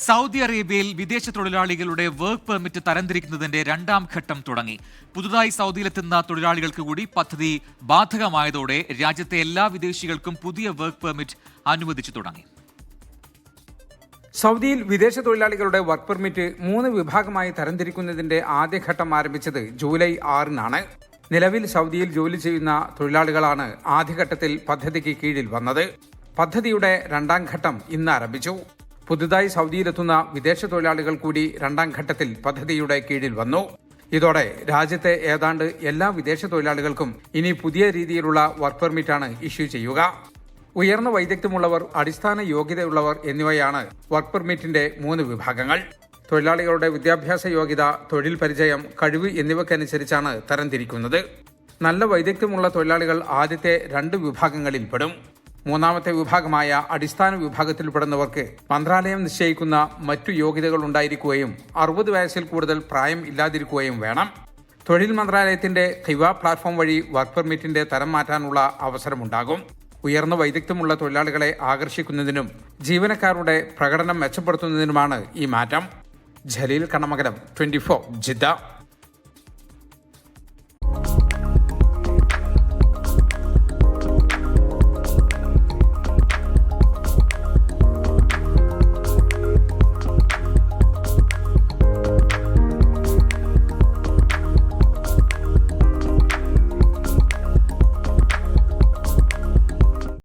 Saudi അറേബ്യയിൽ വിദേശ തൊഴിലാളികളുടെ വർക്ക് പെർമിറ്റ് തരംതിരിക്കുന്നതിന്റെ രണ്ടാം ഘട്ടം തുടങ്ങി. പുതുതായി സൗദിയിലെത്തുന്ന തൊഴിലാളികൾക്ക് കൂടി പദ്ധതി ബാധകമായതോടെ രാജ്യത്തെ എല്ലാ വിദേശികൾക്കും പുതിയ വർക്ക് പെർമിറ്റ് അനുവദിച്ചു തുടങ്ങി. സൗദിയിൽ വിദേശ തൊഴിലാളികളുടെ വർക്ക് പെർമിറ്റ് 3 വിഭാഗമായി തരംതിരിക്കുന്നതിന്റെ ആദ്യഘട്ടം ആരംഭിച്ചത് ജൂലൈ 6-നാണ്. നിലവിൽ സൗദിയിൽ ജോലി ചെയ്യുന്ന തൊഴിലാളികളാണ് ആദ്യഘട്ടത്തിൽ പദ്ധതിക്ക് കീഴിൽ വന്നത്. പദ്ധതിയുടെ രണ്ടാം ഘട്ടം ഇന്ന് ആരംഭിച്ചു. പുതുതായി സൗദിയിലെത്തുന്ന വിദേശ തൊഴിലാളികൾ കൂടി രണ്ടാം ഘട്ടത്തിൽ പദ്ധതിയുടെ കീഴിൽ വന്നു. ഇതോടെ രാജ്യത്തെ ഏതാണ്ട് എല്ലാ വിദേശ തൊഴിലാളികൾക്കും ഇനി പുതിയ രീതിയിലുള്ള വർക്ക് പെർമിറ്റാണ് ഇഷ്യൂ ചെയ്യുക. ഉയർന്ന വൈദഗ്ധ്യമുള്ളവർ, അടിസ്ഥാന യോഗ്യതയുള്ളവർ എന്നിവയാണ് വർക്ക് പെർമിറ്റിന്റെ 3 വിഭാഗങ്ങൾ. തൊഴിലാളികളുടെ വിദ്യാഭ്യാസ യോഗ്യത, തൊഴിൽ പരിചയം, കഴിവ് എന്നിവയ്ക്കനുസരിച്ചാണ് തരംതിരിക്കുന്നത്. നല്ല വൈദഗ്ധ്യമുള്ള തൊഴിലാളികൾ ആദ്യത്തെ 2 വിഭാഗങ്ങളിൽ പെടും. മൂന്നാമത്തെ വിഭാഗമായ അടിസ്ഥാന വിഭാഗത്തിൽപ്പെടുന്നവർക്ക് മന്ത്രാലയം നിശ്ചയിക്കുന്ന മറ്റു യോഗ്യതകൾ ഉണ്ടായിരിക്കുകയും 60 വയസ്സിൽ കൂടുതൽ പ്രായം ഇല്ലാതിരിക്കുകയും വേണം. തൊഴിൽ മന്ത്രാലയത്തിന്റെ ഖിവ പ്ലാറ്റ്ഫോം വഴി വർക്ക് പെർമിറ്റിന്റെ തരം മാറ്റാനുള്ള അവസരമുണ്ടാകും. ഉയർന്ന വൈദഗ്ധ്യമുള്ള തൊഴിലാളികളെ ആകർഷിക്കുന്നതിനും ജീവനക്കാരുടെ പ്രകടനം മെച്ചപ്പെടുത്തുന്നതിനുമാണ് ഈ മാറ്റം. ജലീൽ കണ്ണമംഗലം, 24 ജിദ്ദ.